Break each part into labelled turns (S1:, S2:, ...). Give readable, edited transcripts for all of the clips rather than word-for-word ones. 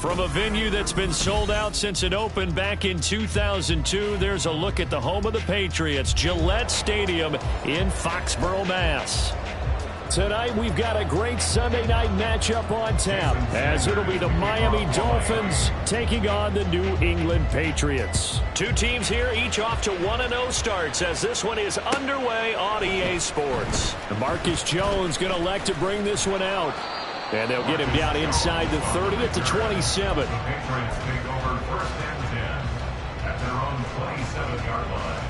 S1: From a venue that's been sold out since it opened back in 2002, there's a look at the home of the Patriots, Gillette Stadium in Foxborough, Mass. Tonight, we've got a great Sunday night matchup on tap, as it'll be the Miami Dolphins taking on the New England Patriots. Two teams here, each off to 1-0 starts, as this one is underway on EA Sports. Marcus Jones going to elect to bring this one out. And they'll get him down inside the 30 at the 27.
S2: The Patriots take over first and 10 at their own 27-yard line.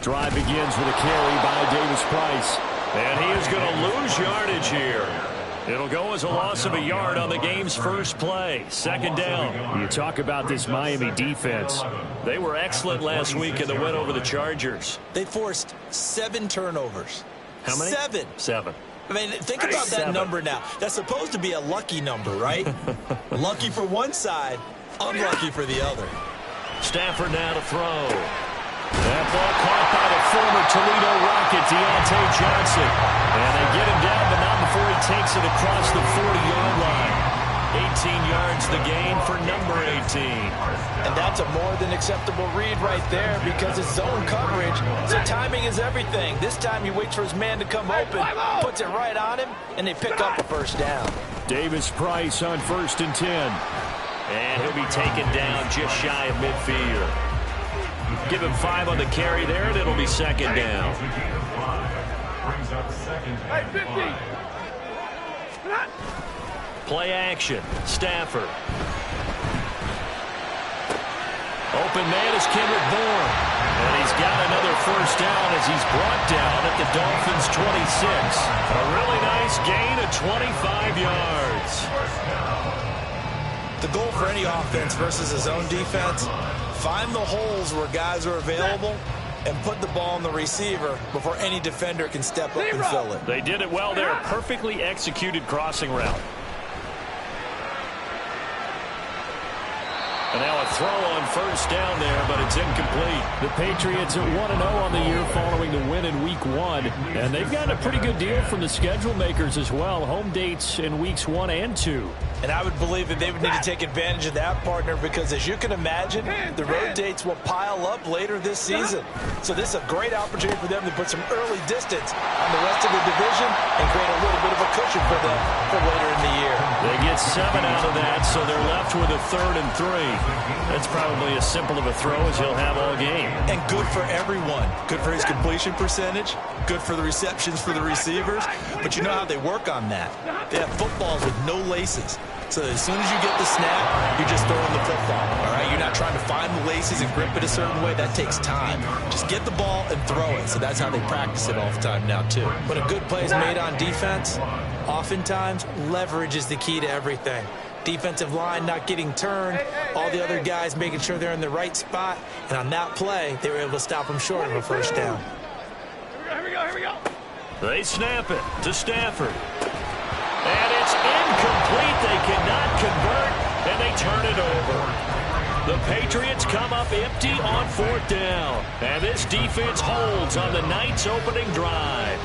S1: Drive begins with a carry by Davis Price. And he is going to lose yardage here. It'll go as a loss of a yard on the game's first play. Second down. You talk about this Miami defense. They were excellent last week in the win over the Chargers.
S3: They forced 7 turnovers.
S1: How many?
S3: 7.
S1: 7.
S3: I mean, think about that number now. That's supposed to be a lucky number, right? Lucky for one side, unlucky for the other.
S1: Stafford now to throw. That ball caught by the former Toledo Rocket, Deontay Johnson. And they get him down, but not before he takes it across the 40-yard line. 18 yards the gain for number 18.
S3: And that's a more than acceptable read right there because it's zone coverage, so timing is everything. This time he waits for his man to come open, puts it right on him, and they pick up a first down.
S1: Davis Price on 1st and 10. And he'll be taken down just shy of midfield. Give him 5 on the carry there, and it'll be second down. Play action. Stafford. Open man is Kendrick Bourne. And he's got another first down as he's brought down at the Dolphins' 26. A really nice gain of 25 yards.
S3: The goal for any offense versus his own defense, find the holes where guys are available and put the ball on the receiver before any defender can step up and fill it.
S1: They did it well there. Perfectly executed crossing route. And now a throw on first down there, but it's incomplete. The Patriots are 1-0 on the year following the win in Week 1. And they've gotten a pretty good deal from the schedule makers as well. Home dates in Weeks 1 and 2.
S3: And I would believe that they would need to take advantage of that, partner, because as you can imagine, the road dates will pile up later this season. So this is a great opportunity for them to put some early distance on the rest of the division and create a little bit of a cushion for them for later in the year.
S1: They get 7 out of that, so they're left with a 3rd and 3. That's probably as simple of a throw as he'll have all game.
S3: And good for everyone. Good for his completion percentage. Good for the receptions for the receivers. But you know how they work on that. They have footballs with no laces. So as soon as you get the snap, you're just throwing the football. All right, you're not trying to find the laces and grip it a certain way. That takes time. Just get the ball and throw it. So that's how they practice it all the time now, too. When a good play is made on defense, oftentimes leverage is the key to everything. Defensive line not getting turned, all the other guys making sure they're in the right spot, and on that play, they were able to stop them short of a first down.
S2: Here we go.
S1: They snap it to Stafford. And it's incomplete. They cannot convert, and they turn it over. The Patriots come up empty on 4th down, and this defense holds on the night's opening drive.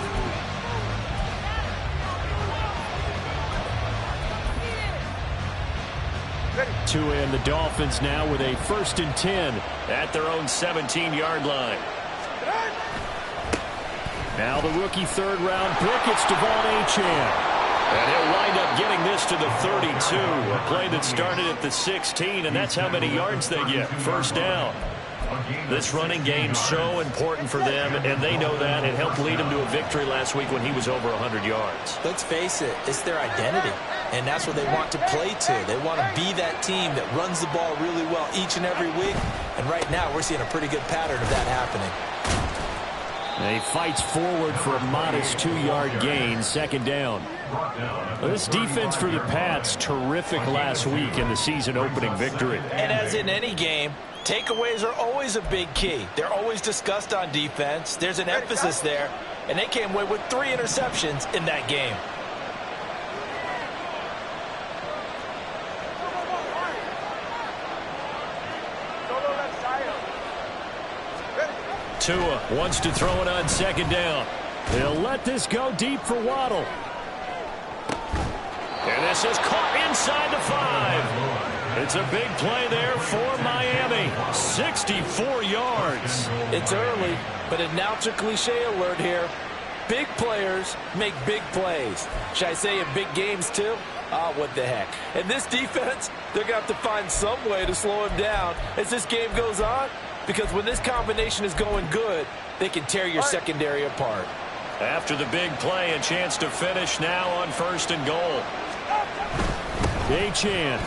S1: To end the Dolphins now with a 1st and 10 at their own 17-yard line. Now the rookie 3rd-round pick, it's Devon Achane. And he'll wind up getting this to the 32. A play that started at the 16, and that's how many yards they get. First down. This running game's so important for them, and they know that. It helped lead them to a victory last week when he was over 100 yards.
S3: Let's face it, it's their identity, and that's what they want to play to. They want to be that team that runs the ball really well each and every week, and right now we're seeing a pretty good pattern of that happening.
S1: And he fights forward for a modest 2-yard gain, second down. This defense for the Pats, terrific last week in the season-opening victory.
S3: And as in any game, takeaways are always a big key. They're always discussed on defense. There's an emphasis there. and they came away with 3 interceptions in that game.
S1: Tua wants to throw it on second down. He'll let this go deep for Waddle. And this is caught inside the 5. It's a big play there for Miami. 64 yards.
S3: It's early, but announcer cliche alert here. Big players make big plays. Should I say in big games too? Ah, what the heck. And this defense, they're going to have to find some way to slow him down as this game goes on. Because when this combination is going good, they can tear your secondary apart.
S1: After the big play, a chance to finish now on 1st and goal. Achane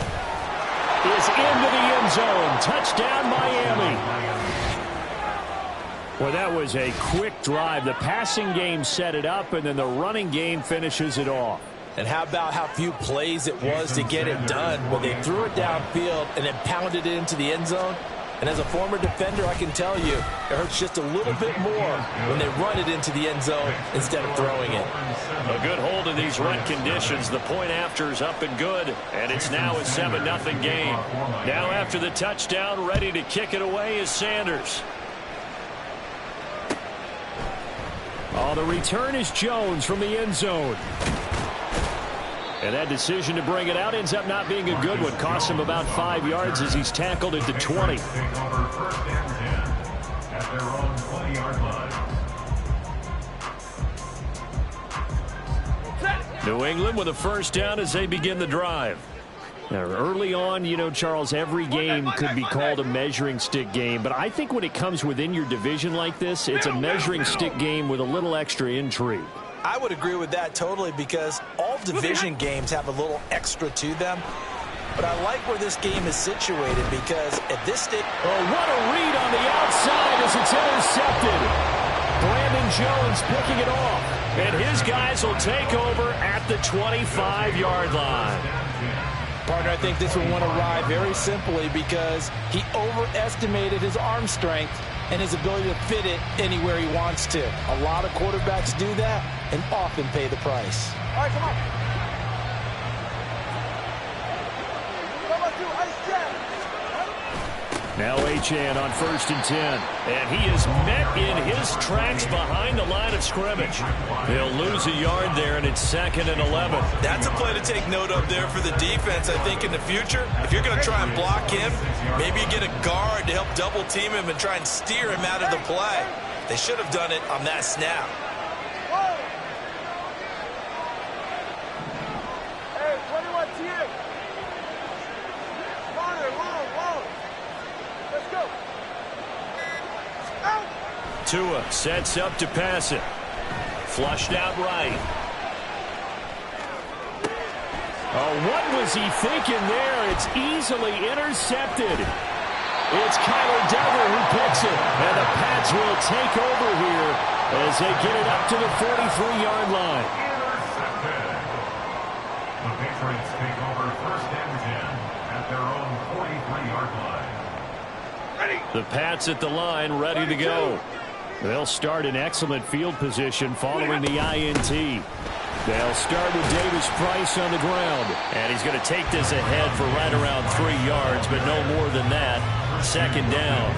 S1: is into the end zone. Touchdown, Miami. Well, that was a quick drive. The passing game set it up, and then the running game finishes it off.
S3: And how about how few plays it was to get it done when they threw it downfield and then pounded it into the end zone? And as a former defender, I can tell you, it hurts just a little bit more when they run it into the end zone instead of throwing it.
S1: A good hold in these run conditions. The point after is up and good, and it's now a 7-0 game. Now after the touchdown, ready to kick it away is Sanders. Oh, the return is Jones from the end zone. And that decision to bring it out ends up not being a good one. Costs him about 5 yards as he's tackled at the 20. New England with a first down as they begin the drive. Now, early on, you know, Charles, every game could be called a measuring stick game. But I think when it comes within your division like this, it's a measuring stick game with a little extra intrigue.
S3: I would agree with that totally because all division games have a little extra to them. But I like where this game is situated because at this stage...
S1: Oh, what a read on the outside as it's intercepted. Brandon Jones picking it off. And his guys will take over at the 25-yard line.
S3: Partner, I think this one went awry very simply because he overestimated his arm strength and his ability to fit it anywhere he wants to. A lot of quarterbacks do that and often pay the price.
S4: All right, come on.
S1: Now Achane on 1st and 10. And he is met in his tracks behind the line of scrimmage. He'll lose a yard there, and it's 2nd and 11.
S3: That's a play to take note of there for the defense, I think, in the future. If you're going to try and block him, maybe you get a guard to help double-team him and try and steer him out of the play. They should have done it on that snap.
S4: Hey, 21 TM. Long. Let's go. Out.
S1: Tua sets up to pass it. Flushed out right. Oh, what was he thinking there? It's easily intercepted. It's Kyler Duggar who picks it. And the Pats will take over here as they get it up to the 43-yard line.
S2: The Patriots take over 1st and 10 at their own 43-yard line.
S4: Ready.
S1: The Pats at the line, ready to go. They'll start in excellent field position following the INT. They'll start with Davis Price on the ground. And he's going to take this ahead for right around 3 yards, but no more than that. 2nd down.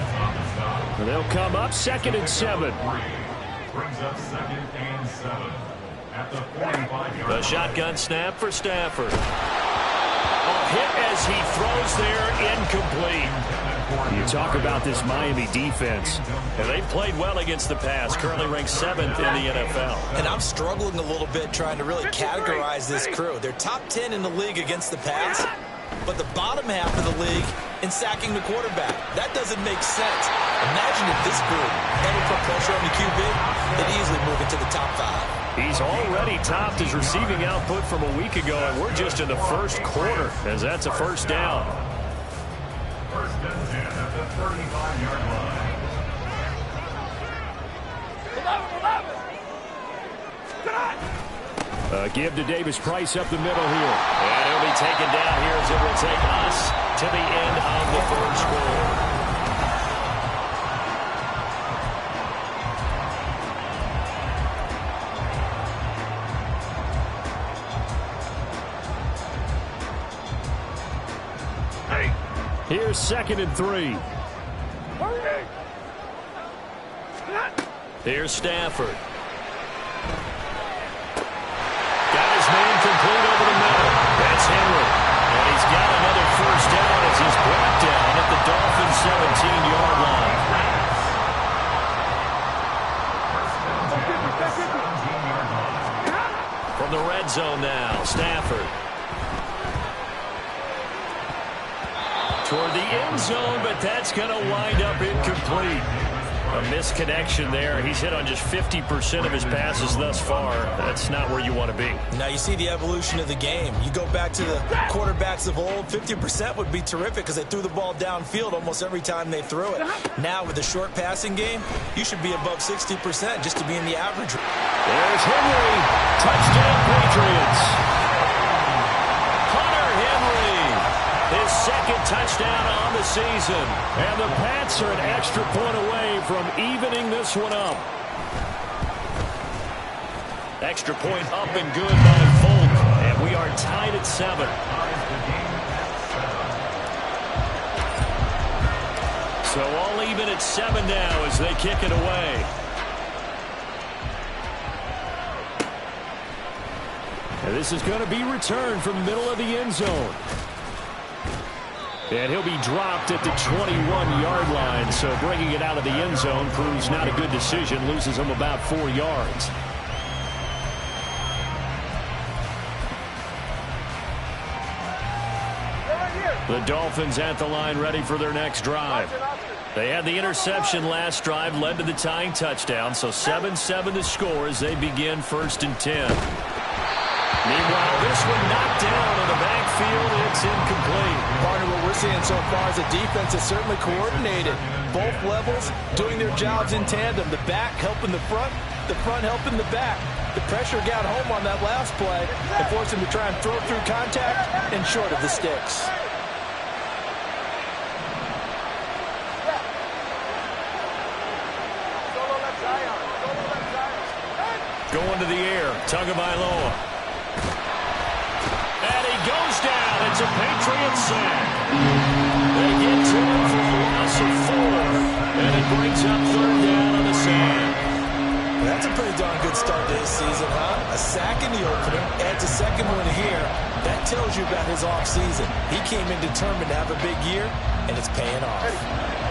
S1: They'll come up 2nd and 7.
S2: Brings up 2nd and 7 at the 45-yard line.
S1: The shotgun snap for Stafford. A hit as he throws there, incomplete. You talk about this Miami defense. And they've played well against the pass, currently ranked 7th in the NFL.
S3: And I'm struggling a little bit trying to really categorize this crew. They're top 10 in the league against the pass, but the bottom half of the league in sacking the quarterback. That doesn't make sense. Imagine if this group ever put pressure on the QB, they'd easily move into the top 5.
S1: He's already topped his receiving output from a week ago, and we're just in the first quarter as that's a first down.
S2: 1st and 10 at the 35-yard line.
S4: 11.
S1: Give to Davis Price up the middle here. And he'll be taken down here as it will take us to the end of the first quarter. 2nd and 3. Here's Stafford. Got his man complete over the middle. That's Henry. And he's got another first down as he's brought down at the Dolphins' 17-yard line. From the red zone now, Stafford. Toward the end zone, but that's going to wind up incomplete. A misconnection there. He's hit on just 50% of his passes thus far. That's not where you want to be.
S3: Now you see the evolution of the game. You go back to the quarterbacks of old, 50% would be terrific because they threw the ball downfield almost every time they threw it. Now with the short passing game, you should be above 60% just to be in the average.
S1: There's Henry. Touchdown, Patriots. Hunter Henry. His second touchdown on the season. And the Pats are an extra point away from evening this one up. Extra point up and good by Folk. And we are tied at 7. So all even at 7 now as they kick it away. And this is going to be returned from the middle of the end zone. And he'll be dropped at the 21-yard line, so bringing it out of the end zone proves not a good decision, loses him about 4 yards. The Dolphins at the line ready for their next drive. They had the interception last drive, led to the tying touchdown, so 7-7 the score as they begin 1st and 10. Meanwhile, this one knocked down in the backfield. It's incomplete.
S3: Partner, what we're seeing so far is the defense is certainly coordinated. Both levels doing their jobs in tandem. The back helping the front helping the back. The pressure got home on that last play and forced him to try and throw through contact and short of the sticks.
S1: Going to the air, Tagovailoa. And he goes down. It's a Patriot sack. They get to him for a loss of 4, and it brings up 3rd down on the sack.
S3: That's a pretty darn good start to his season, huh? A sack in the opener, adds a second one here. That tells you about his offseason. He came in determined to have a big year, and it's paying off.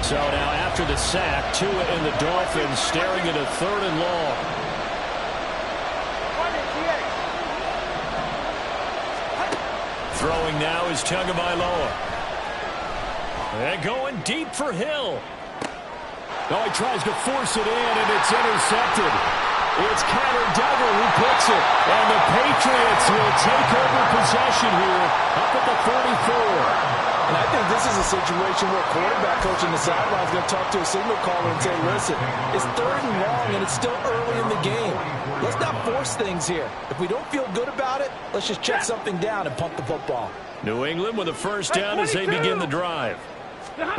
S1: So now after the sack, Tua and the Dolphins staring at a 3rd and long. Throwing now is Tagovailoa. And going deep for Hill. No, he tries to force it in, and it's intercepted. It's Connor Duggar who picks it. And the Patriots will take over possession here up at the 44.
S3: And I think this is a situation where quarterback coach on the sideline is going to talk to a signal caller and say, listen, it's 3rd and long, and it's still early in the game. Let's not force things here. If we don't feel good about it, let's just check something down and pump the football.
S1: New England with a first down as they begin the drive.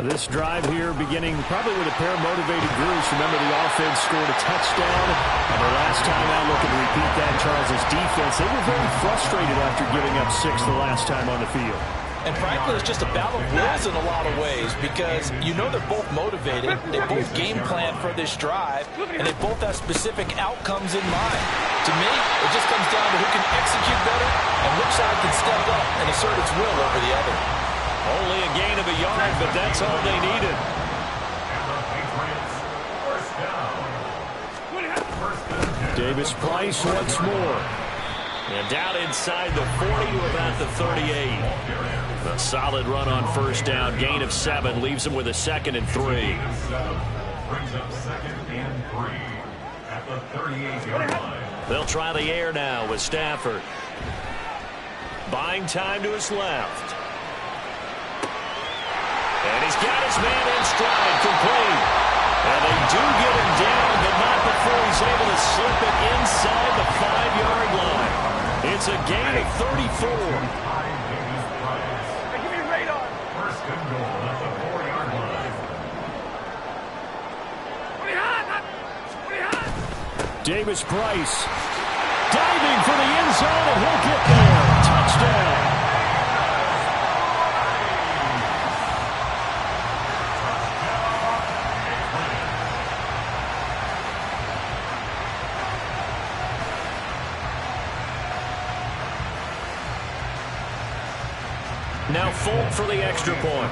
S1: This drive here beginning probably with a pair of motivated groups. Remember, the offense scored a touchdown. And the last time out, looking to repeat that, Charles' defense, they were very frustrated after giving up 6 the last time on the field.
S3: And frankly, it's just a battle of wills in a lot of ways because you know they're both motivated. They both game plan for this drive, and they both have specific outcomes in mind. To me, it just comes down to who can execute better and which side can step up and assert its will over the other.
S1: Only a gain of a yard, but that's all they needed. Davis Price once more. And down inside the 40 to about the 38. A solid run on first down. Gain of 7 leaves him with a 2nd and 3.
S2: Brings up 2nd and 3 at the 38-yard line.
S1: They'll try the air now with Stafford. Buying time to his left. And he's got his man in stride, complete. And they do get him down, but not before he's able to slip it inside the 5-yard line. It's a gain of 34.
S2: Give me radar. First and goal at the 4-yard line.
S1: Davis Price diving for the end zone, and he'll get there. Touchdown. Now Folk for the extra point.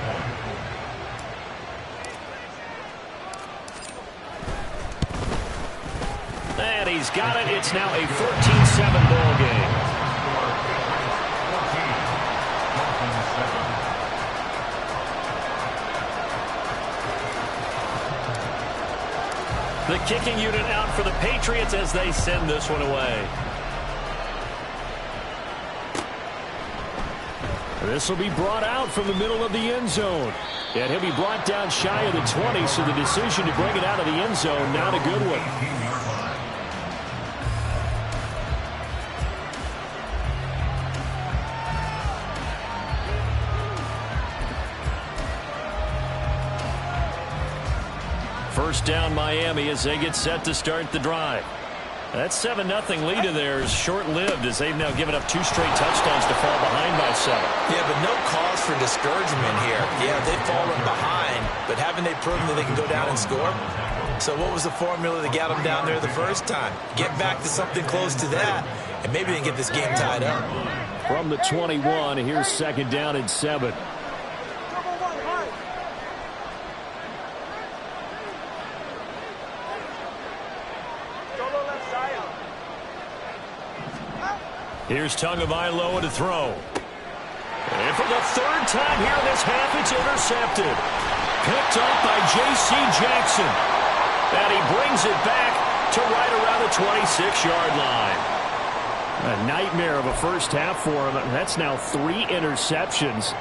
S1: And he's got it. It's now a 14-7 ball game. The kicking unit out for the Patriots as they send this one away. This will be brought out from the middle of the end zone. And he'll be brought down shy of the 20, so the decision to bring it out of the end zone, not a good one. First down Miami as they get set to start the drive. That 7-0 lead of theirs short-lived as they've now given up 2 straight touchdowns to fall behind by 7.
S3: Yeah, but no cause for discouragement here. Yeah, they've fallen behind, but haven't they proven that they can go down and score? So what was the formula that got them down there the first time? Get back to something close to that, and maybe they can get this game tied up.
S1: From the 21, here's second down and 7. Here's Tagovailoa to throw. And for the 3rd time here in this half, it's intercepted. Picked up by J.C. Jackson. And he brings it back to right around the 26-yard line. A nightmare of a first half for him. That's now 3 interceptions.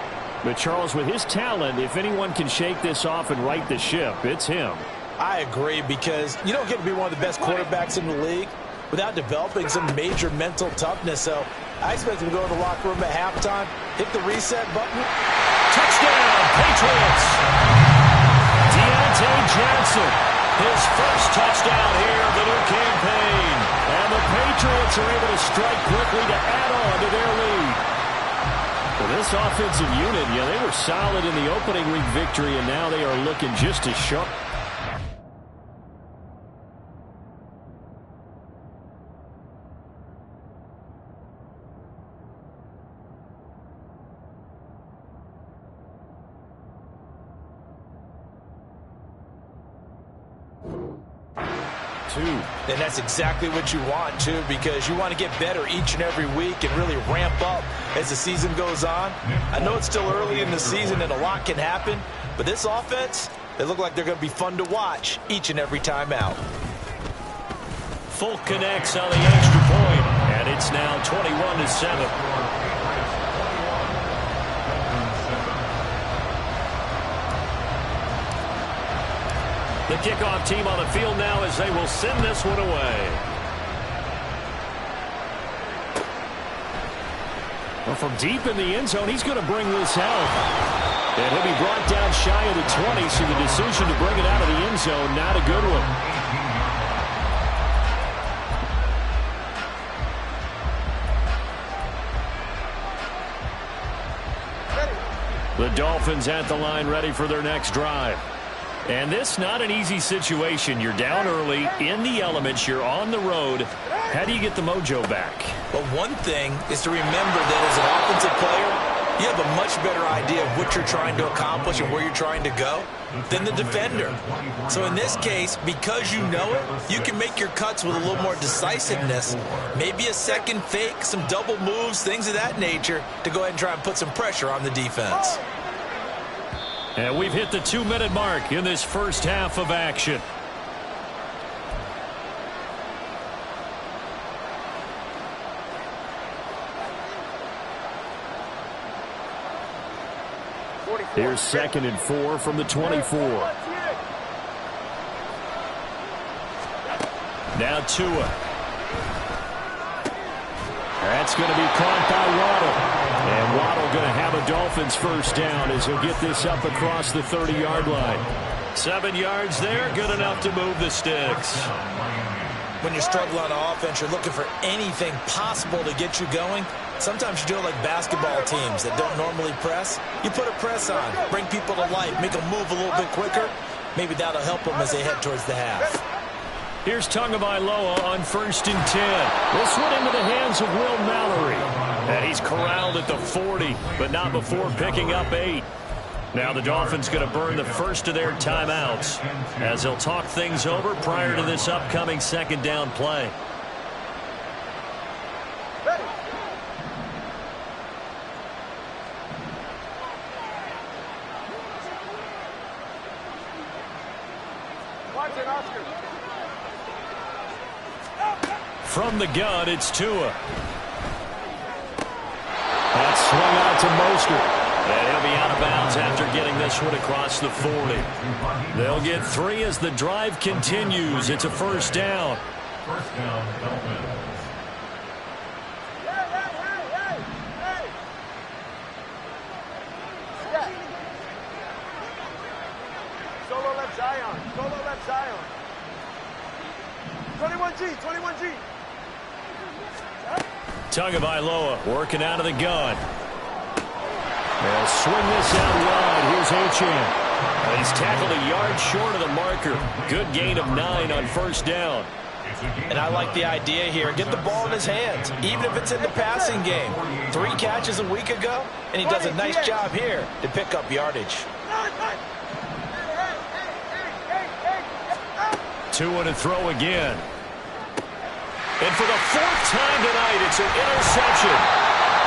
S1: But, Charles, with his talent, if anyone can shake this off and right the ship, it's him.
S3: I agree, because you don't get to be one of the best quarterbacks in the league without developing some major mental toughness. So I expect him to go to the locker room at halftime, hit the reset button.
S1: Touchdown, Patriots! Deontay Johnson, his first touchdown here of the new campaign. And the Patriots are able to strike quickly to add on to their lead. Well, this offensive unit, yeah, they were solid in the opening week victory, and now they are looking just as sharp.
S3: And that's exactly what you want, too, because you want to get better each and every week and really ramp up as the season goes on. I know it's still early in the season and a lot can happen, but this offense, they look like they're going to be fun to watch each and every time out.
S1: Folk connects on the extra point, and it's now 21-7. The kickoff team on the field now as they will send this one away. Well, from deep in the end zone, he's going to bring this out. And he'll be brought down shy of the 20, so the decision to bring it out of the end zone, not a good one. The Dolphins at the line ready for their next drive. And this not an easy situation. You're down early, in the elements, you're on the road. How do you get the mojo back?
S3: Well, one thing is to remember that as an offensive player, you have a much better idea of what you're trying to accomplish and where you're trying to go than the defender. So in this case, because you know it, you can make your cuts with a little more decisiveness, maybe a second fake, some double moves, things of that nature, to go ahead and try and put some pressure on the defense.
S1: And we've hit the 2-minute mark in this first half of action. Here's 2nd and 4 from the 24. Now Tua. That's going to be caught by Waddle. And Waddle going to have a Dolphins first down as he'll get this up across the 30-yard line. 7 yards there, good enough to move the sticks.
S3: When you're struggling on offense, you're looking for anything possible to get you going. Sometimes you do it like basketball teams that don't normally press. You put a press on, bring people to life, make them move a little bit quicker. Maybe that'll help them as they head towards the half.
S1: Here's Tagovailoa on 1st and 10. This one into the hands of Will Mallory. And he's corralled at the 40, but not before picking up 8. Now the Dolphins going to burn the first of their timeouts as they'll talk things over prior to this upcoming 2nd down play.
S4: Ready. Watch it, Oscar.
S1: From the gun, it's Tua. That's swung out to Mostert. And he'll be out of bounds after getting this one across the 40. They'll get 3 as the drive continues. It's a 1st down.
S2: First down, Dolphins.
S4: Hey. Yeah. Solo left Zion. 21G.
S1: Tagovailoa working out of the gun. They'll swing this out wide. Here's Achane. He's tackled a yard short of the marker. Good gain of 9 on 1st down.
S3: And I like the idea here. Get the ball in his hands, even if it's in the passing game. 3 catches a week ago, and he does a nice job here to pick up yardage.
S1: Tua to throw again. And for the 4th time tonight, it's an interception.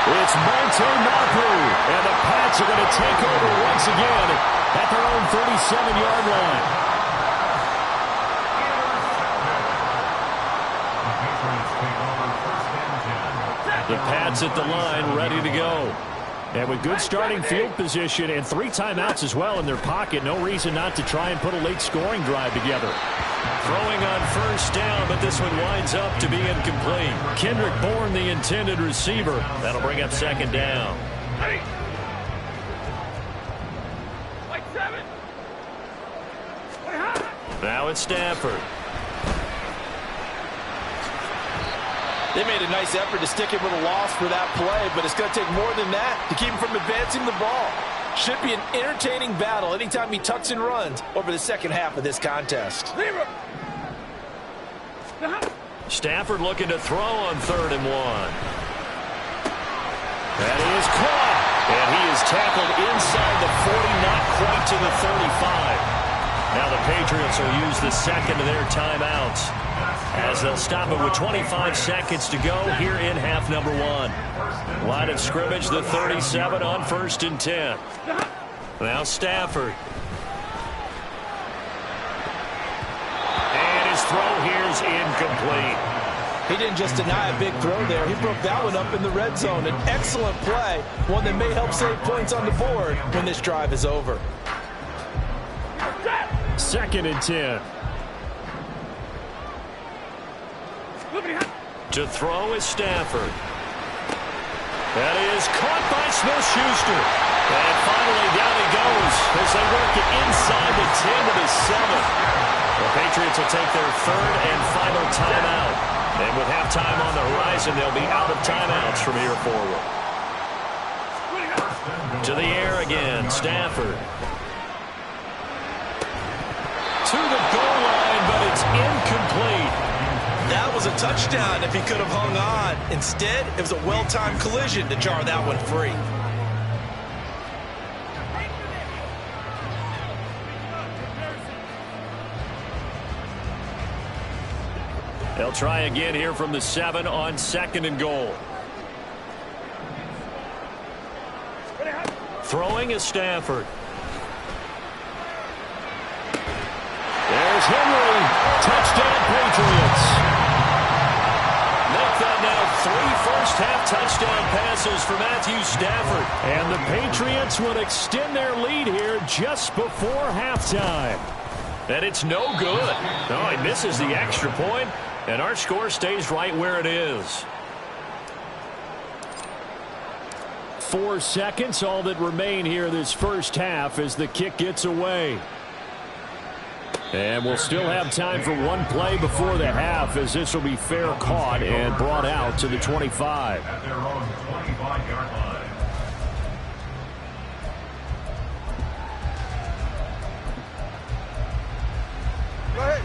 S1: It's Monte Mapu, and the Pats are going to take over once again at their own 37-yard line. The Pats at the line, ready to go. And with good starting field position and 3 timeouts as well in their pocket, no reason not to try and put a late scoring drive together. Throwing on 1st down, but this one winds up to be incomplete. Kendrick Bourne, the intended receiver. That'll bring up 2nd down.
S4: Ready. Like 7.
S1: Now it's Stafford.
S3: They made a nice effort to stick him with a loss for that play, but it's going to take more than that to keep him from advancing the ball. Should be an entertaining battle anytime he tucks and runs over the 2nd half of this contest.
S1: Stafford looking to throw on 3rd and 1. That is caught. And he is tackled inside the 40, not quite to the 35. Now the Patriots will use the 2nd of their timeouts as they'll stop it with 25 seconds to go here in half number 1. Line of scrimmage, the 37 on 1st and 10. Now Stafford. And his throw here's incomplete.
S3: He didn't just deny a big throw there. He broke that one up in the red zone. An excellent play, one that may help save points on the board when this drive is over.
S1: 2nd and 10. To throw is Stafford. That is caught by Smith-Schuster. And finally down he goes as they work it inside the 10 to the 7. The Patriots will take their 3rd and final timeout. And with halftime on the horizon, they'll be out of timeouts from here forward. To the air again, Stafford. To the goal line, but it's incomplete.
S3: That was a touchdown if he could have hung on. Instead, it was a well-timed collision to jar that one free.
S1: They'll try again here from the 7 on 2nd and goal. Throwing is Stafford. There's Henry. Touchdown, Patriots. Make that now 3 first-half touchdown passes for Matthew Stafford. And the Patriots would extend their lead here just before halftime. And it's no good. No, he misses the extra point, and our score stays right where it is. 4 seconds, all that remain here this first half as the kick gets away. And we'll still have time for one play before the half as this will be fair caught and brought out to the 25.
S2: At their own 25-yard line.
S4: Go ahead.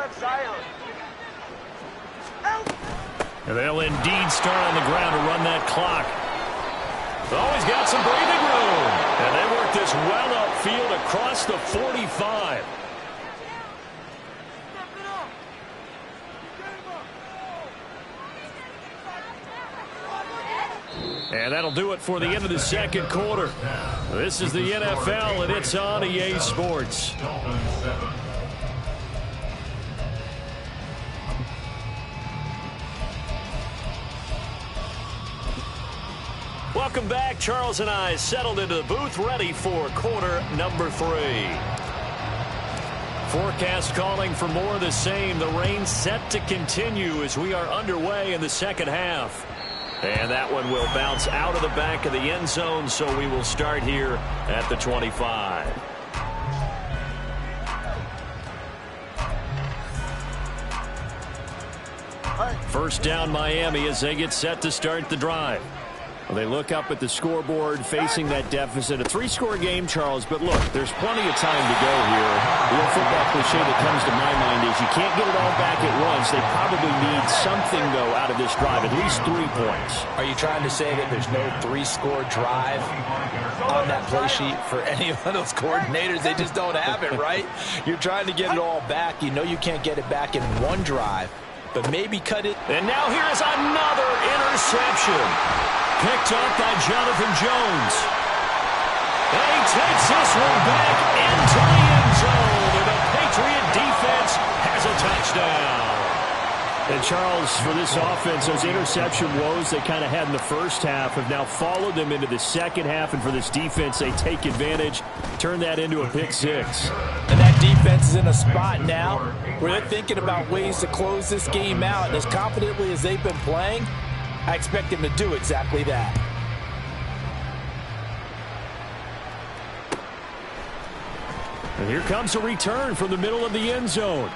S4: left Zion.
S1: And they'll indeed start on the ground to run that clock. Oh, he's got some breathing room. And they work this well upfield across the 45. And that'll do it for the end of the second quarter. This is the NFL, and it's on EA Sports. Welcome back. Charles and I settled into the booth, ready for quarter number 3. Forecast calling for more of the same. The rain set to continue as we are underway in the second half. And that one will bounce out of the back of the end zone, so we will start here at the 25. First down, Miami, as they get set to start the drive. Well, they look up at the scoreboard facing that deficit. A 3-score game, Charles, but look, there's plenty of time to go here. The old football cliche that comes to my mind is you can't get it all back at once. They probably need something, though, out of this drive, at least 3 points.
S3: Are you trying to say that there's no 3-score drive on that play sheet for any of those coordinators? They just don't have it, right? You're trying to get it all back. You know you can't get it back in one drive, but maybe cut it.
S1: And now here's another interception. Picked up by Jonathan Jones. And he takes this one back into the end zone. And the Patriot defense has a touchdown. And Charles, for this offense, those interception woes they kind of had in the first half have now followed them into the second half. And for this defense, they take advantage, turn that into a pick 6.
S3: And that defense is in a spot now where they're thinking about ways to close this game out. And as confidently as they've been playing, I expect him to do exactly that.
S1: And here comes a return from the middle of the end zone.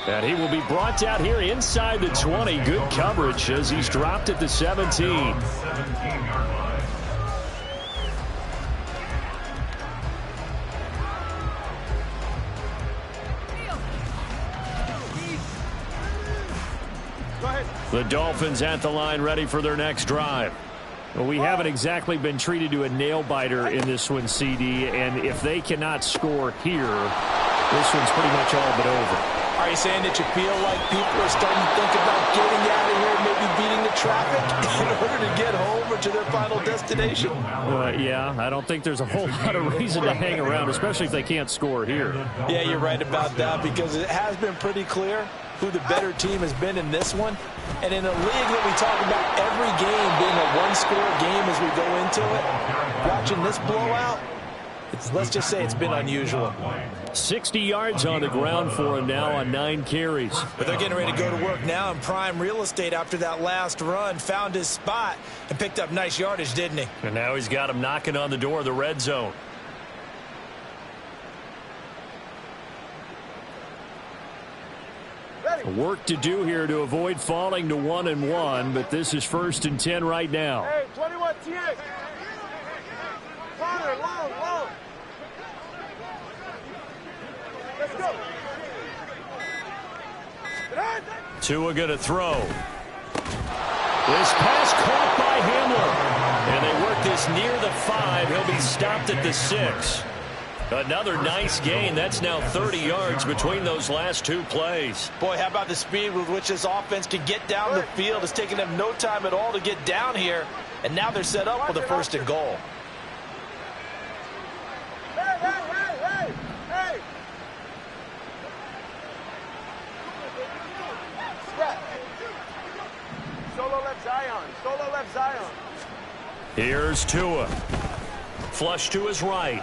S1: And he will be brought down here inside the 20. Good coverage as he's dropped at the 17. The Dolphins at the line ready for their next drive. Well, we haven't exactly been treated to a nail-biter in this one, CD, and if they cannot score here, this one's pretty much all but over.
S3: Are you saying that you feel like people are starting to think about getting out of here, maybe beating the traffic in order to get home or to their final destination?
S1: Yeah, I don't think there's a whole lot of reason to hang around, especially if they can't score here.
S3: Yeah, you're right about that, because it has been pretty clear who the better team has been in this one. And in a league that we talk about every game being a one-score game as we go into it, watching this blowout, let's just say it's been unusual.
S1: 60 yards on the ground for him now on 9 carries.
S3: But they're getting ready to go to work now in prime real estate after that last run. Found his spot and picked up nice yardage, didn't he?
S1: And now he's got him knocking on the door of the red zone. Work to do here to avoid falling to 1-1, but this is 1st and 10 right now.
S4: Hey, 21 TX. Corner, long. Let's go.
S1: Tua going to throw. This pass caught by Hamler. And they work this near the 5. He'll be stopped at the 6. Another nice gain. That's now 30 yards between those last 2 plays.
S3: Boy, how about the speed with which this offense can get down the field? It's taken them no time at all to get down here. And now they're set up for the 1st and goal.
S4: Hey. Step. Solo left Zion.
S1: Here's Tua. Flush to his right.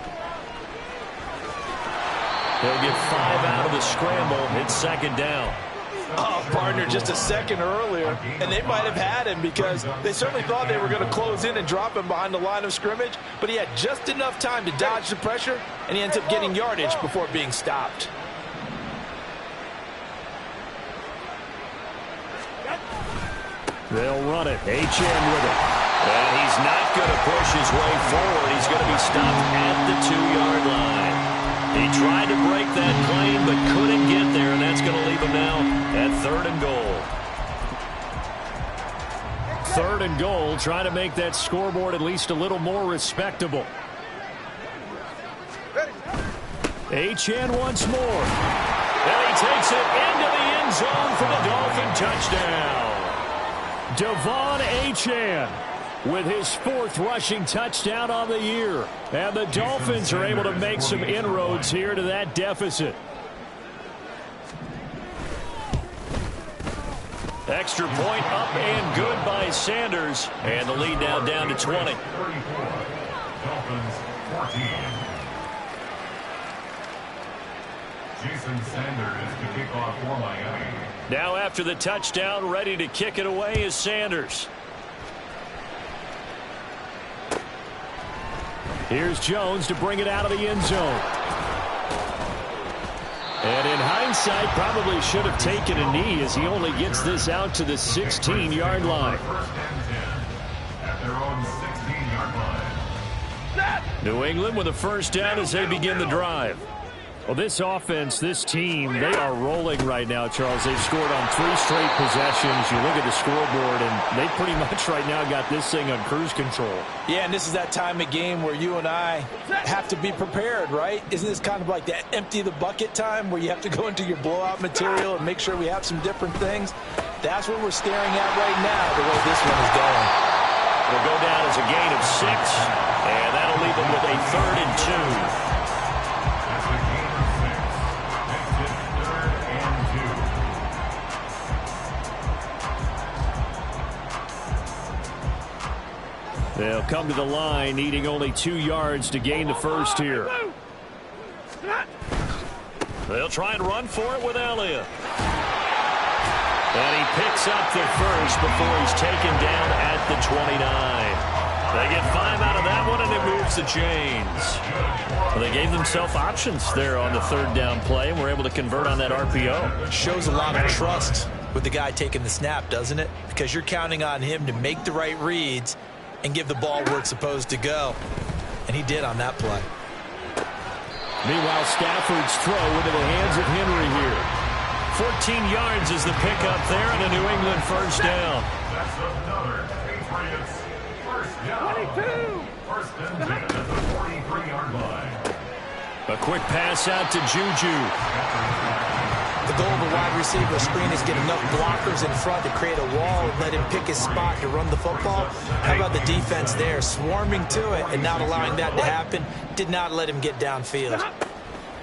S1: He'll get 5 out of the scramble. It's 2nd down.
S3: Oh, partner, just a second earlier, and they might have had him because they certainly thought they were going to close in and drop him behind the line of scrimmage, but he had just enough time to dodge the pressure, and he ends up getting yardage before being stopped.
S1: They'll run it. HN with it. And he's not going to push his way forward. He's going to be stopped at the 2-yard line. He tried to break that plane but couldn't get there, and that's going to leave him now at 3rd and goal. 3rd and goal, trying to make that scoreboard at least a little more respectable. Achane once more. And he takes it into the end zone for the Dolphin touchdown. Devon Achane with his 4th rushing touchdown on the year. And the Dolphins are able to make some inroads here to that deficit. Extra point up and good by Sanders. And the lead now down to 20.
S2: 34. Dolphins 14. Jason Sanders to kick off for Miami.
S1: Now after the touchdown, ready to kick it away is Sanders. Here's Jones to bring it out of the end zone. And in hindsight, probably should have taken a knee as he only gets this out to the 16-yard line.
S2: First and 10 at their own 16-yard line.
S1: New England with a first down as they begin the drive. Well, this offense, this team, they are rolling right now, Charles. They've scored on 3 straight possessions. You look at the scoreboard, and they pretty much right now got this thing on cruise control.
S3: Yeah, and this is that time of game where you and I have to be prepared, right? Isn't this kind of like that empty the bucket time where you have to go into your blowout material and make sure we have some different things? That's what we're staring at right now, the way this one is going.
S1: It'll go down as a gain of 6, and that'll leave them with a 3rd and 2. They'll come to the line, needing only 2 yards to gain the first here. They'll try and run for it with Elliott. And he picks up the first before he's taken down at the 29. They get 5 out of that one, and it moves the chains. Well, they gave themselves options there on the 3rd down play, and were able to convert on that RPO.
S3: Shows a lot of trust with the guy taking the snap, doesn't it? Because you're counting on him to make the right reads and give the ball where it's supposed to go. And he did on that play.
S1: Meanwhile, Stafford's throw into the hands of Henry here. 14 yards is the pickup there, and a New England first down.
S2: That's another Patriots first down. 22. First and 10 at the 43-yard line.
S1: A quick pass out to Juju.
S3: The goal of a wide receiver screen is get enough blockers in front to create a wall and let him pick his spot to run the football. How about the defense there, swarming to it and not allowing that to happen? Did not let him get downfield.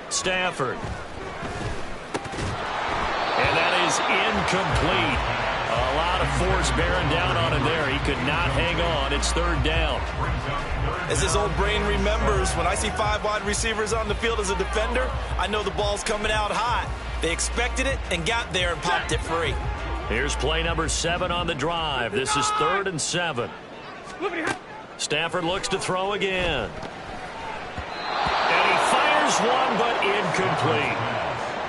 S1: Stafford. And that is incomplete. A lot of force bearing down on him there. He could not hang on. It's 3rd down.
S3: As his old brain remembers, when I see 5 wide receivers on the field as a defender, I know the ball's coming out hot. They expected it and got there and popped it free.
S1: Here's play number 7 on the drive. This is 3rd and 7. Stafford looks to throw again. And he fires one, but incomplete.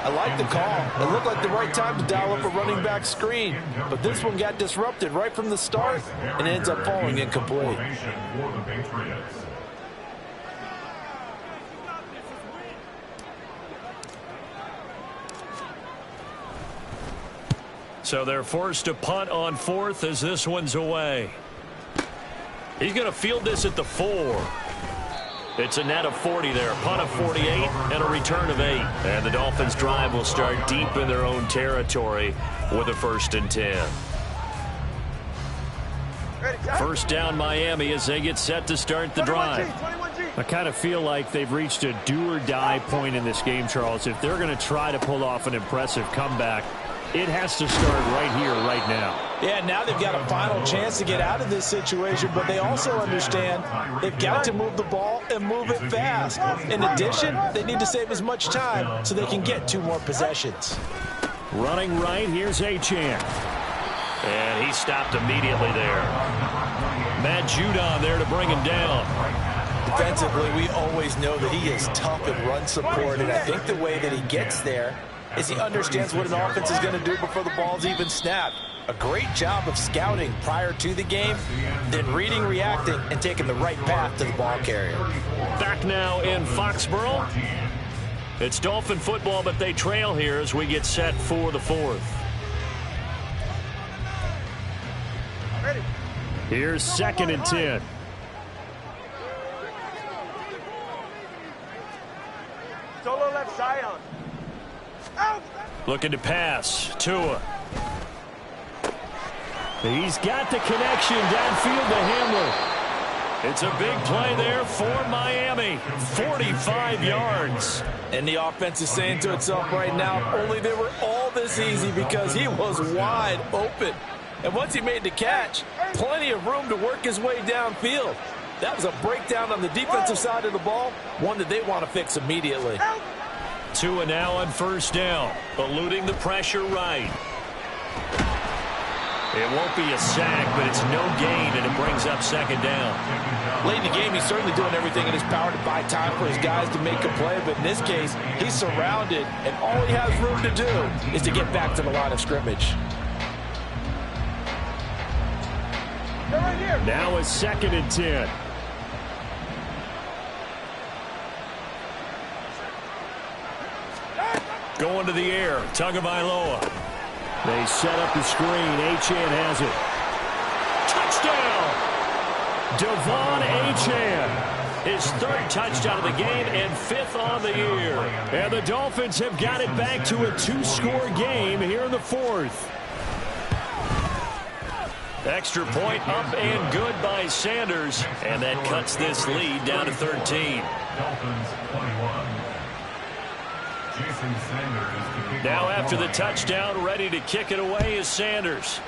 S3: I like the call. It looked like the right time to dial up a running back screen. But this one got disrupted right from the start and ends up falling incomplete.
S1: So they're forced to punt on 4th as this one's away. He's going to field this at the 4. It's a net of 40 there. Punt of 48 and a return of 8. And the Dolphins' drive will start deep in their own territory with a 1st and 10. First down Miami as they get set to start the drive. I kind of feel like they've reached a do-or-die point in this game, Charles. If they're going to try to pull off an impressive comeback, it has to start right here, right now.
S3: Yeah, now they've got a final chance to get out of this situation, but they also understand they've got to move the ball and move it fast. In addition, they need to save as much time so they can get 2 more possessions.
S1: Running right, here's Achane. And he stopped immediately there. Matt Judon there to bring him down.
S3: Defensively, we always know that he is tough in run support, and I think the way that he gets there is he understands what an offense is going to do before the ball's even snapped. A great job of scouting prior to the game, then reading, reacting, and taking the right path to the ball carrier.
S1: Back now in Foxborough. It's Dolphin football, but they trail here as we get set for the fourth.
S4: Ready.
S1: Here's 2nd and 10.
S4: Solo left Zion. Out.
S1: Looking to pass. Tua. He's got the connection downfield to Hamler. It's a big play there for Miami. 45 yards.
S3: And the offense is saying to itself right now, only they were all this easy because he was wide open. And once he made the catch, plenty of room to work his way downfield. That was a breakdown on the defensive side of the ball, one that they want to fix immediately.
S1: Tua now on 1st down, eluding the pressure right. It won't be a sack, but it's no gain, and it brings up 2nd down.
S3: Late in the game, he's certainly doing everything in his power to buy time for his guys to make a play, but in this case, he's surrounded, and all he has room to do is to get back to the line of scrimmage.
S4: They're right here.
S1: Now it's 2nd and 10. Going to the air, Tagovailoa. They set up the screen. Achane has it. Touchdown! Devon Achane. His 3rd touchdown of the game and 5th on the year. And the Dolphins have got it back to a 2-score game here in the 4th. Extra point up and good by Sanders. And that cuts this lead down to 13.
S2: Dolphins 21. Jason Sanders to kick
S1: Now
S2: off
S1: after the
S2: line.
S1: touchdown, ready to kick it away is Sanders.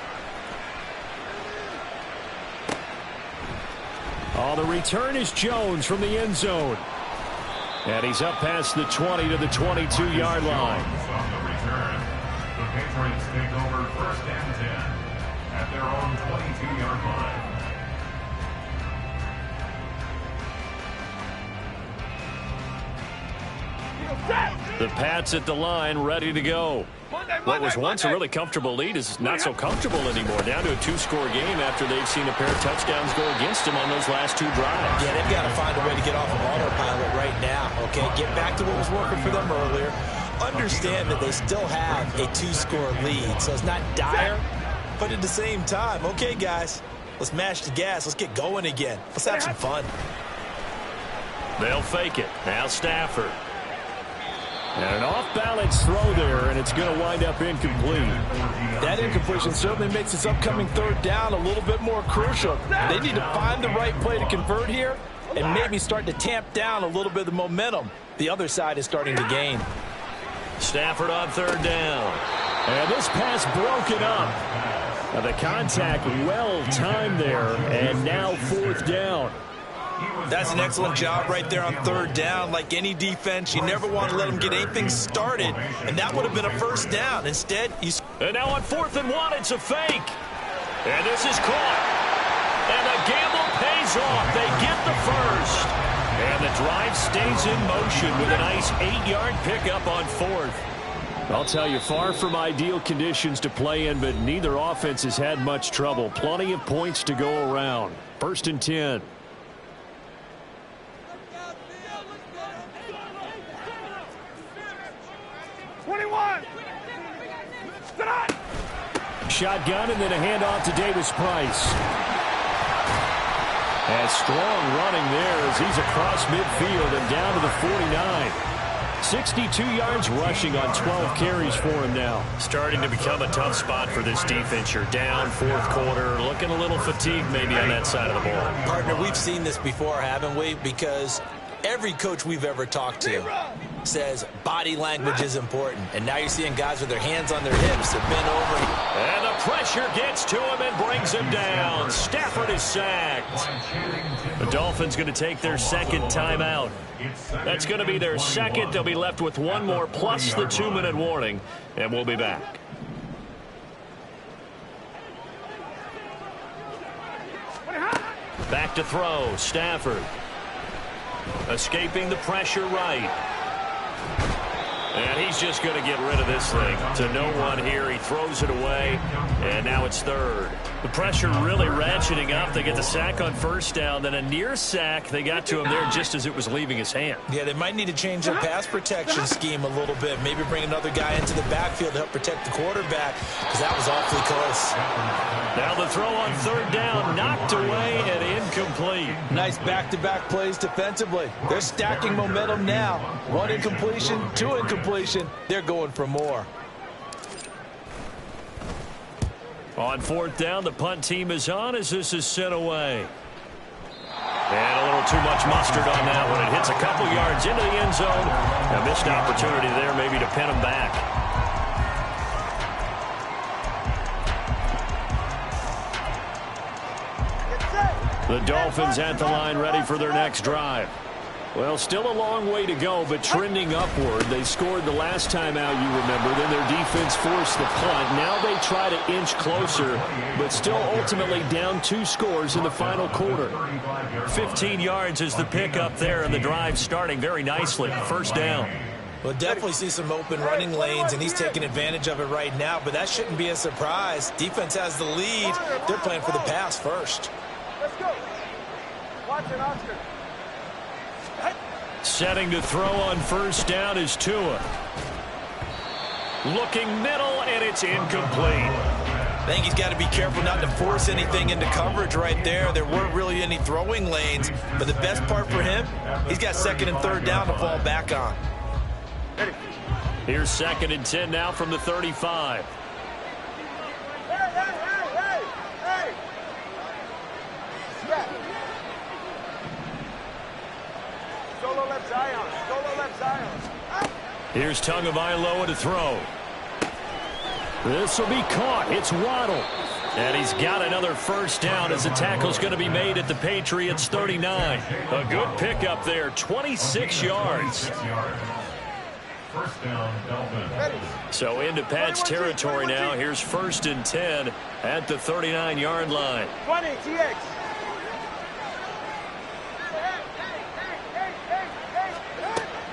S1: Oh, the return is Jones from the end zone. And he's up past the 20 to the 22-yard line.
S2: On the return, the Patriots take over 1st and 10 at their own 22-yard line.
S1: The Pats at the line, ready to go. What was once a really comfortable lead is not so comfortable anymore. Down to a 2-score game after they've seen a pair of touchdowns go against them on those last 2 drives.
S3: Yeah, they've got to find a way to get off of autopilot right now, okay? Get back to what was working for them earlier. Understand that they still have a 2-score lead, so it's not dire, but at the same time, okay, guys, let's mash the gas. Let's get going again. Let's have some fun.
S1: They'll fake it. Now Stafford. And an off-balance throw there, and it's going to wind up incomplete.
S3: That incompletion certainly makes this upcoming 3rd down a little bit more crucial. They need to find the right play to convert here and maybe start to tamp down a little bit of the momentum the other side is starting to gain.
S1: Stafford on 3rd down. And this pass broken up. Now the contact well timed there, and now 4th down.
S3: That's an excellent job right there on 3rd down. Like any defense, you never want to let them get anything started, and that would have been a 1st down. Instead, you...
S1: And now on 4th and 1, it's a fake. And this is caught. And the gamble pays off. They get the 1st. And the drive stays in motion with a nice 8-yard pickup on 4th. I'll tell you, far from ideal conditions to play in, but neither offense has had much trouble. Plenty of points to go around. 1st and 10. Shotgun and then a handoff to Davis Price. And strong running there as he's across midfield and down to the 49. 62 yards rushing on 12 carries for him now. Starting to become a tough spot for this defense. You're down 4th quarter, looking a little fatigued maybe on that side of the ball.
S3: Partner, we've seen this before, haven't we? Because every coach we've ever talked to says body language is important. And now you're seeing guys with their hands on their hips. They're bent over.
S1: And the pressure gets to him and brings him down. Stafford is sacked. The Dolphins going to take their 2nd timeout. That's going to be their 2nd. They'll be left with 1 more plus the 2-minute warning. And we'll be back. Back to throw. Stafford. Escaping the pressure right. And he's just going to get rid of this thing. To no one here. He throws it away, and now it's third. The pressure really ratcheting up. They get the sack on first down, then a near sack. They got to him there just as it was leaving his hand.
S3: Yeah, they might need to change their pass protection scheme a little bit. Maybe bring another guy into the backfield to help protect the quarterback, because that was awfully close.
S1: Now the throw on third down, knocked away and incomplete.
S3: Nice back-to-back plays defensively. They're stacking momentum now. One incompletion, two incompletion. They're going for more.
S1: On fourth down, the punt team is on as this is sent away. And a little too much mustard on that one. It hits a couple yards into the end zone. A missed opportunity there maybe to pin him back. The Dolphins at the line ready for their next drive. Well, still a long way to go, but trending upward. They scored the last time out, you remember. Then their defense forced the punt. Now they try to inch closer, but still ultimately down 2 scores in the final quarter. 15 yards is the pickup there, and the drive starting very nicely. First down.
S3: We'll definitely see some open running lanes, and he's taking advantage of it right now, but that shouldn't be a surprise. Defense has the lead. They're playing for the pass first.
S4: Let's go. Watch it, Oscar.
S1: Setting to throw on first down is Tua. Looking middle, and it's incomplete.
S3: I think he's got to be careful not to force anything into coverage right there. There weren't really any throwing lanes, but the best part for him, he's got second and third down to fall back on.
S1: Here's second and 10 now from the 35.
S4: Hey! Yeah. Solo left Zion.
S1: Here's Tagovailoa to throw. This will be caught. It's Waddle. And he's got another first down as the tackle's going to be made at the Patriots 39. A good pickup there, 26 yards.
S2: First down, Dolphins.
S1: So into Pat's territory now. Here's first and 10 at the 39-yard line.
S4: 20, TX.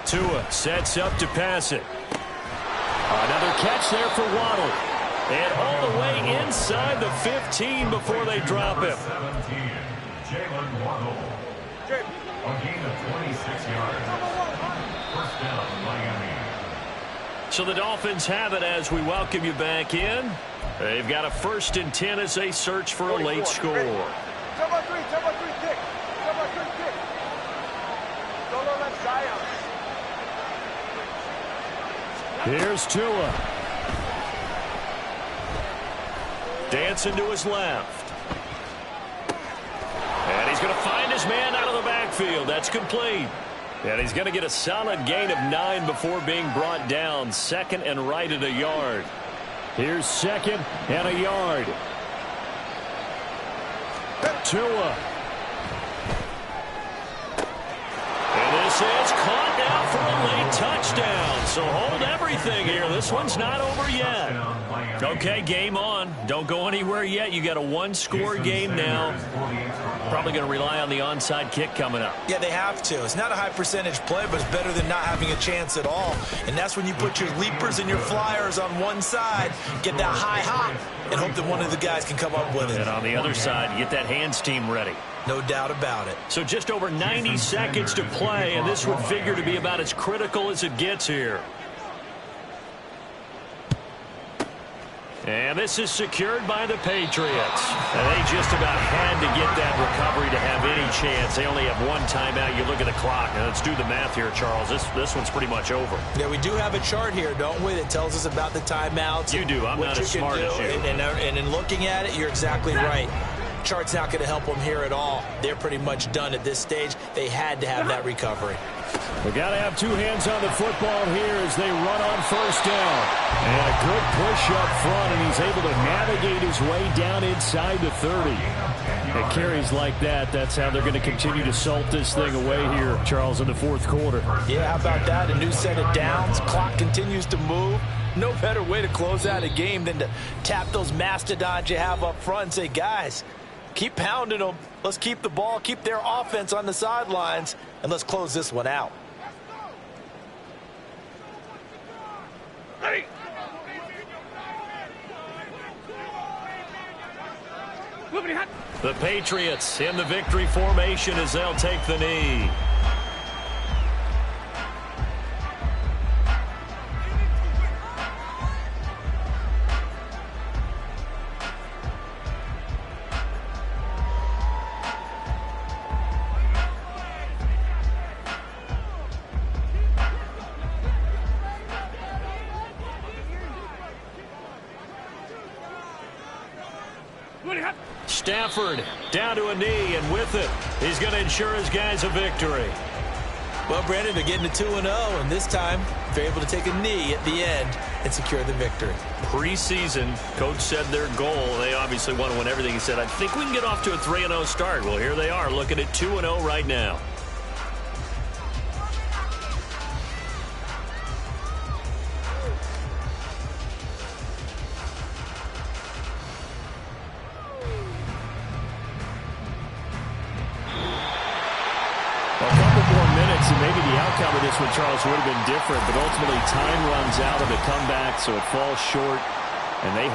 S1: Tua sets up to pass it. Another catch there for Waddle. And all the way inside the 15 before they drop him.
S2: 17, Jalen Waddle. A gain of 26 yards. First down, Miami.
S1: So the Dolphins have it as we welcome you back in. They've got a first and 10 as they search for a late score.
S4: Turbo 3, kick. Solo left Zion.
S1: Here's Tua. Dancing to his left. And he's going to find his man out of the backfield. That's complete. And he's going to get a solid gain of 9 before being brought down. Second and right at a yard. Here's second and a yard. Tua. And this is caught now for a late touchdown. So hold everything here. This one's not over yet. Okay, game on. Don't go anywhere yet. You got a one-score game now. Probably going to rely on the onside kick coming up.
S3: Yeah, they have to. It's not a high percentage play, but it's better than not having a chance at all. And that's when you put your leapers and your flyers on one side, get that high hop, and hope that one of the guys can come up with it.
S1: And on the other side, you get that hands team ready.
S3: No doubt about it.
S1: So just over 90 seconds to play, and this would figure to be about as critical as it gets here. And this is secured by the Patriots. And they just about had to get that recovery to have any chance. They only have one timeout. You look at the clock. Now let's do the math here, Charles. This one's pretty much over.
S3: Yeah, we do have a chart here, don't we, that tells us about the timeouts.
S1: You do. I'm not as smart as you.
S3: And in looking at it, you're exactly right. Chart's not going to help them here at all. They're pretty much done at this stage. They had to have that recovery.
S1: We got to have two hands on the football here as they run on first down. And a good push up front, and he's able to navigate his way down inside the 30. At carries like that, that's how they're going to continue to salt this thing away here, Charles, in the fourth quarter.
S3: Yeah, how about that? A new set of downs. Clock continues to move. No better way to close out a game than to tap those mastodons you have up front and say, guys, keep pounding them. Let's keep the ball, keep their offense on the sidelines, and let's close this one out.
S1: The Patriots in the victory formation as they'll take the knee. Stafford down to a knee, and with it, he's going to ensure his guys a victory.
S3: Well, Brandon, they're getting to 2-0, and this time they're able to take a knee at the end and secure the victory.
S1: Preseason, coach said their goal, they obviously want to win everything. He said, I think we can get off to a 3-0 start. Well, here they are looking at 2-0 right now. And maybe the outcome of this one, Charles, would have been different, but ultimately time runs out of the comeback, so it falls short, and they